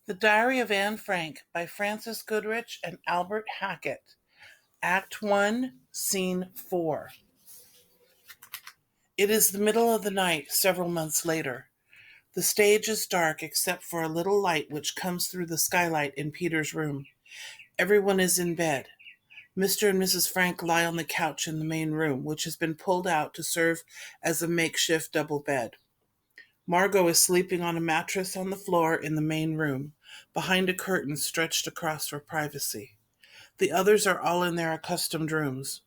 The Diary of Anne Frank by Frances Goodrich and Albert Hackett. Act 1, Scene 4. It is the middle of the night, several months later. The stage is dark except for a little light which comes through the skylight in Peter's room. Everyone is in bed. Mr. and Mrs. Frank lie on the couch in the main room, which has been pulled out to serve as a makeshift double bed. Margot is sleeping on a mattress on the floor in the main room, behind a curtain stretched across for privacy. The others are all in their accustomed rooms.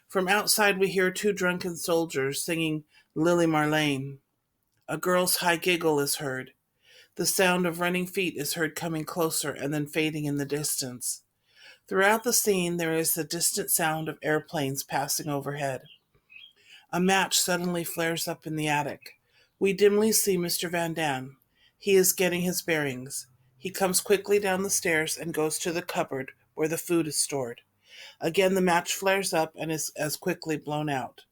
From outside we hear two drunken soldiers singing Lily Marlene. A girl's high giggle is heard. The sound of running feet is heard coming closer and then fading in the distance. Throughout the scene there is the distant sound of airplanes passing overhead. A match suddenly flares up in the attic. We dimly see Mr. Van Dam. He is getting his bearings. He comes quickly down the stairs and goes to the cupboard where the food is stored. Again the match flares up and is as quickly blown out.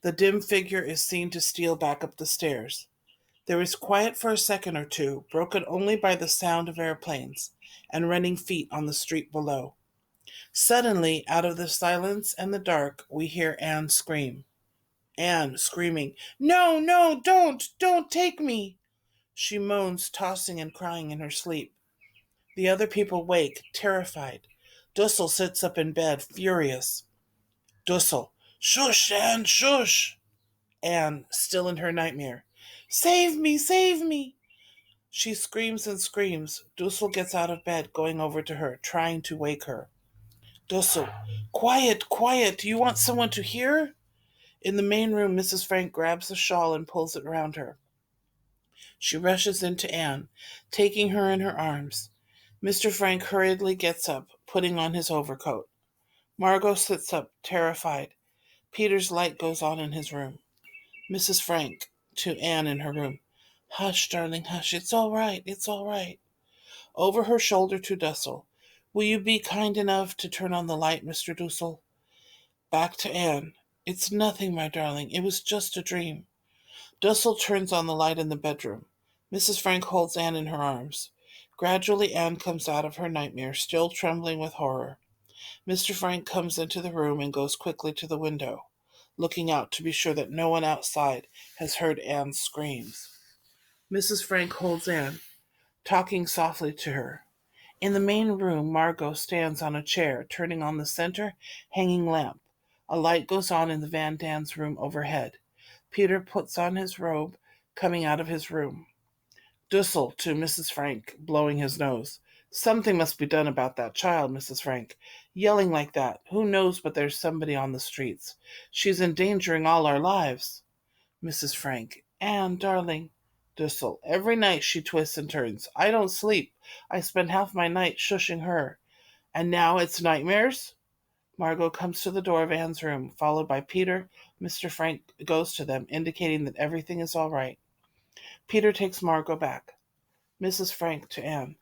The dim figure is seen to steal back up the stairs. There is quiet for a second or two, broken only by the sound of airplanes and running feet on the street below. Suddenly, out of the silence and the dark, we hear Anne scream. Anne screaming, "No, no, don't take me!" She moans, tossing and crying in her sleep. The other people wake, terrified. Dussel sits up in bed, furious. Dussel, "Shush, Anne, shush!" Anne, still in her nightmare, "Save me, save me!" She screams and screams. Dussel gets out of bed, going over to her, trying to wake her. Dussel, "Quiet, quiet! Do you want someone to hear?" In the main room, Mrs. Frank grabs the shawl and pulls it around her. She rushes into Anne, taking her in her arms. Mr. Frank hurriedly gets up, putting on his overcoat. Margot sits up, terrified. Peter's light goes on in his room. Mrs. Frank, to Anne in her room, "Hush, darling, hush. It's all right, it's all right." Over her shoulder to Dussel, "Will you be kind enough to turn on the light, Mr. Dussel?" Back to Anne, "It's nothing, my darling. It was just a dream." Dussel turns on the light in the bedroom. Mrs. Frank holds Anne in her arms. Gradually Anne comes out of her nightmare, still trembling with horror. Mr. Frank comes into the room and goes quickly to the window, looking out to be sure that no one outside has heard Anne's screams. Mrs. Frank holds Anne, talking softly to her. In the main room, Margot stands on a chair, turning on the center hanging lamp. A light goes on in the Van Dams' room overhead. Peter puts on his robe, coming out of his room. Dussel, to Mrs. Frank, blowing his nose. "Something must be done about that child, Mrs. Frank. Yelling like that. Who knows but there's somebody on the streets? She's endangering all our lives." Mrs. Frank, "Anne, darling." Dussel, "Every night she twists and turns. I don't sleep. I spend half my night shushing her. And now it's nightmares?" Margot comes to the door of Anne's room, followed by Peter. Mr. Frank goes to them, indicating that everything is all right. Peter takes Margot back. Mrs. Frank, to Anne,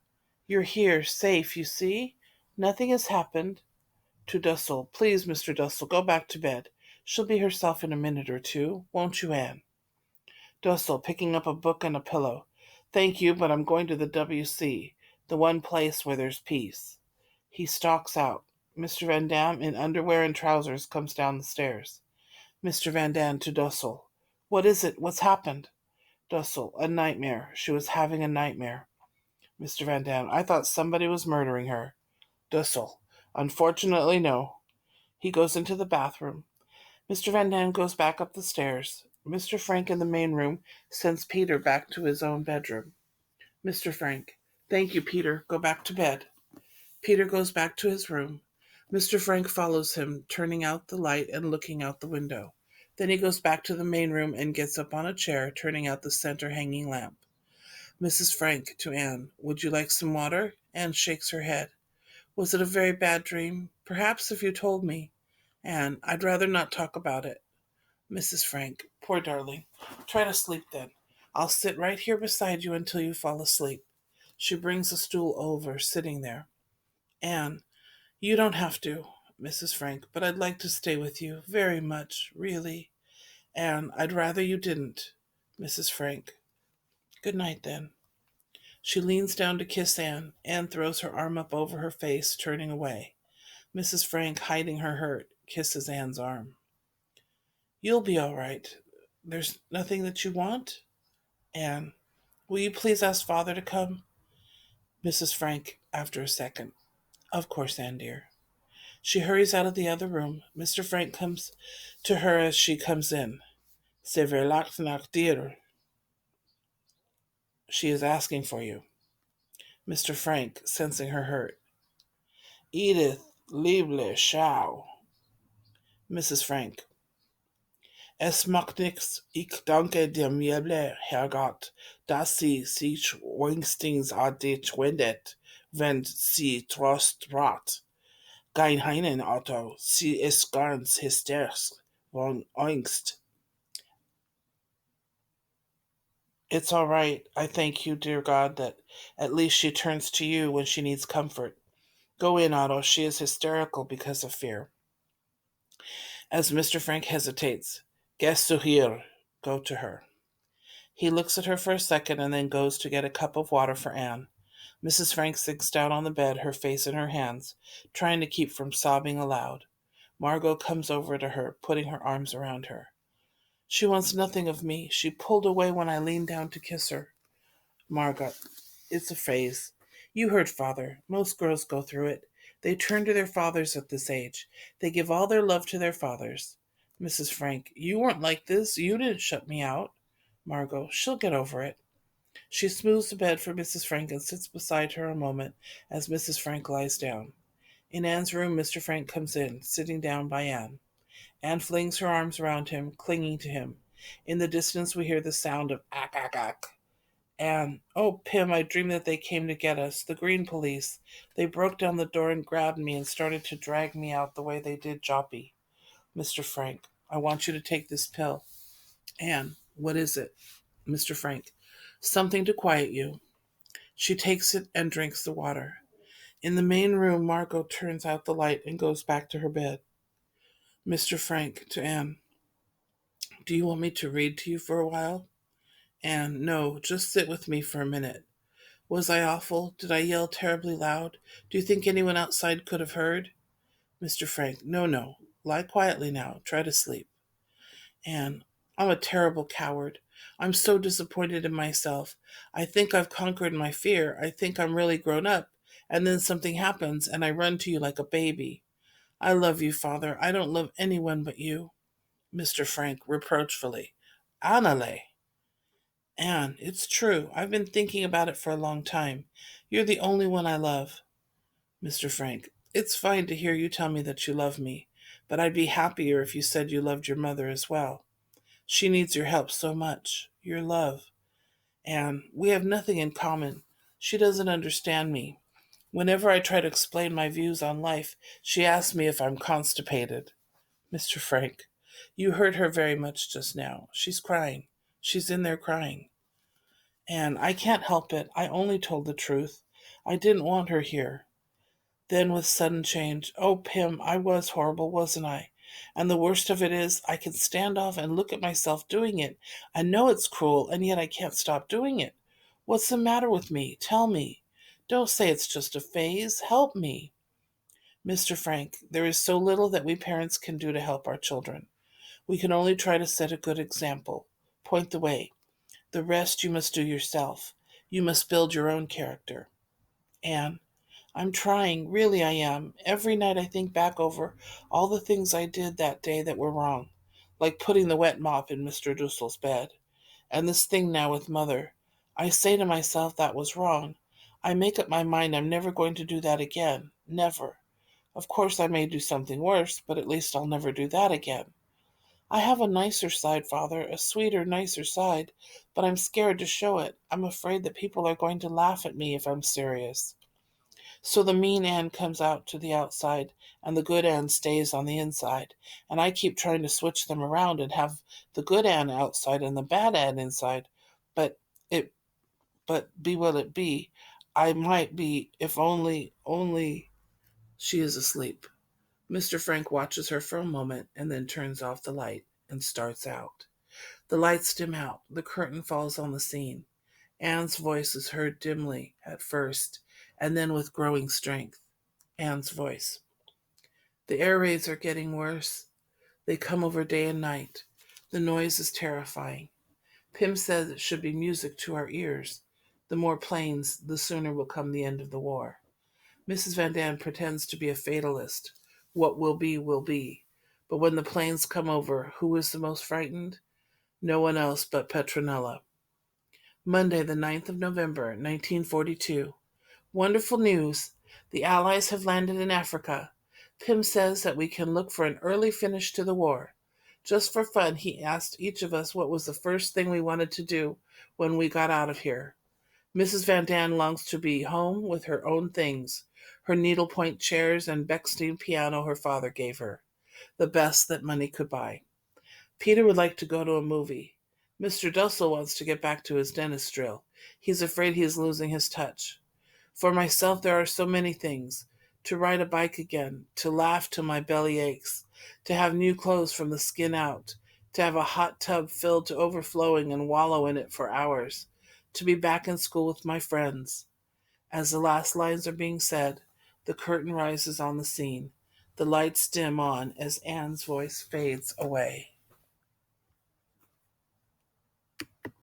"You're here, safe, you see? Nothing has happened." To Dussel, "Please, Mr. Dussel, go back to bed. She'll be herself in a minute or two. Won't you, Anne?" Dussel, picking up a book and a pillow, "Thank you, but I'm going to the W.C., the one place where there's peace." He stalks out. Mr. Van Dam, in underwear and trousers, comes down the stairs. Mr. Van Dam to Dussel, "What is it? What's happened?" Dussel, "A nightmare. She was having a nightmare." Mr. Van Dam, "I thought somebody was murdering her." Dussel, "Unfortunately, no." He goes into the bathroom. Mr. Van Dam goes back up the stairs. Mr. Frank in the main room sends Peter back to his own bedroom. Mr. Frank, "Thank you, Peter. Go back to bed." Peter goes back to his room. Mr. Frank follows him, turning out the light and looking out the window. Then he goes back to the main room and gets up on a chair, turning out the center hanging lamp. Mrs. Frank, to Anne, "Would you like some water?" Anne shakes her head. "Was it a very bad dream? Perhaps if you told me." Anne, "I'd rather not talk about it." Mrs. Frank, "Poor darling. Try to sleep then. I'll sit right here beside you until you fall asleep." She brings a stool over, sitting there. Anne, "You don't have to." Mrs. Frank, "But I'd like to stay with you, very much, really." Anne, "I'd rather you didn't." Mrs. Frank, "Good night then." She leans down to kiss Anne. Anne throws her arm up over her face, turning away. Mrs. Frank, hiding her hurt, kisses Anne's arm. You'll be all right. There's nothing that you want? Anne, will you please ask Father to come? Mrs. Frank, after a second. Of course, Anne dear. She hurries out of the other room. Mr. Frank comes to her as she comes in. C'est verlacht nach dir. She is asking for you. Mr. Frank, sensing her hurt. Edith, liebe Schau. Mrs. Frank. Es macht nichts. Ich danke dir, lieber Herrgott, dass Sie sich wenigstens an dich wendet, wenn Sie Trost braucht. Kein Heinen, Otto. Sie ist ganz hysterisch von Angst. It's all right. I thank you, dear God, that at least she turns to you when she needs comfort. Go in, Otto. She is hysterical because of fear. As Mr. Frank hesitates, Gehst du hier? Go to her. He looks at her for a second and then goes to get a cup of water for Anne. Mrs. Frank sinks down on the bed, her face in her hands, trying to keep from sobbing aloud. Margot comes over to her, putting her arms around her. She wants nothing of me. She pulled away when I leaned down to kiss her. Margot, it's a phase. You heard Father. Most girls go through it. They turn to their fathers at this age. They give all their love to their fathers. Mrs. Frank, you weren't like this. You didn't shut me out. Margot, she'll get over it. She smooths the bed for Mrs. Frank and sits beside her a moment as Mrs. Frank lies down. In Anne's room, Mr. Frank comes in, sitting down by Anne. Anne flings her arms around him, clinging to him. In the distance, we hear the sound of ack, ack, ack. Anne, oh, Pym, I dreamed that they came to get us, the green police. They broke down the door and grabbed me and started to drag me out the way they did Joppy. Mr. Frank, I want you to take this pill. Anne, what is it? Mr. Frank, something to quiet you. She takes it and drinks the water. In the main room, Margot turns out the light and goes back to her bed. Mr. Frank, to Anne, do you want me to read to you for a while? Anne, no, just sit with me for a minute. Was I awful? Did I yell terribly loud? Do you think anyone outside could have heard? Mr. Frank, no. Lie quietly now. Try to sleep. Anne, I'm a terrible coward. I'm so disappointed in myself. I think I've conquered my fear. I think I'm really grown up. And then something happens, and I run to you like a baby. I love you, Father. I don't love anyone but you. Mr. Frank, reproachfully. Annale. Anne, it's true. I've been thinking about it for a long time. You're the only one I love. Mr. Frank, it's fine to hear you tell me that you love me, but I'd be happier if you said you loved your mother as well. She needs your help so much, your love. Anne, we have nothing in common. She doesn't understand me. Whenever I try to explain my views on life, she asks me if I'm constipated. Mr. Frank, you hurt her very much just now. She's crying. She's in there crying. Anne, I can't help it. I only told the truth. I didn't want her here. Then with sudden change, oh, Pym, I was horrible, wasn't I? And the worst of it is, I can stand off and look at myself doing it. I know it's cruel, and yet I can't stop doing it. What's the matter with me? Tell me. Don't say it's just a phase. Help me. Mr. Frank, there is so little that we parents can do to help our children. We can only try to set a good example. Point the way. The rest you must do yourself. You must build your own character. Anne, I'm trying, really I am. Every night I think back over all the things I did that day that were wrong, like putting the wet mop in Mr. Dussel's bed. And this thing now with Mother. I say to myself that was wrong. I make up my mind I'm never going to do that again. Never. Of course I may do something worse, but at least I'll never do that again. I have a nicer side, Father, a sweeter, nicer side, but I'm scared to show it. I'm afraid that people are going to laugh at me if I'm serious. So the mean Anne comes out to the outside, and the good Anne stays on the inside, and I keep trying to switch them around and have the good Anne outside and the bad Anne inside, but be what it be. I might be, if only. She is asleep. Mr. Frank watches her for a moment and then turns off the light and starts out. The lights dim out. The curtain falls on the scene. Anne's voice is heard dimly at first, and then with growing strength. Anne's voice. The air raids are getting worse. They come over day and night. The noise is terrifying. Pym says it should be music to our ears. The more planes, the sooner will come the end of the war. Mrs. Van Daan pretends to be a fatalist. What will be, will be. But when the planes come over, who is the most frightened? No one else but Petronella. Monday, the 9th of November, 1942. Wonderful news! The Allies have landed in Africa. Pym says that we can look for an early finish to the war. Just for fun, he asked each of us what was the first thing we wanted to do when we got out of here. Mrs. Van Daan longs to be home with her own things, her needlepoint chairs and Bechstein piano her father gave her, the best that money could buy. Peter would like to go to a movie. Mr. Dussel wants to get back to his dentist drill. He's afraid he is losing his touch. For myself, there are so many things. To ride a bike again, to laugh till my belly aches, to have new clothes from the skin out, to have a hot tub filled to overflowing and wallow in it for hours, to be back in school with my friends. As the last lines are being said, the curtain rises on the scene. The lights dim on as Anne's voice fades away.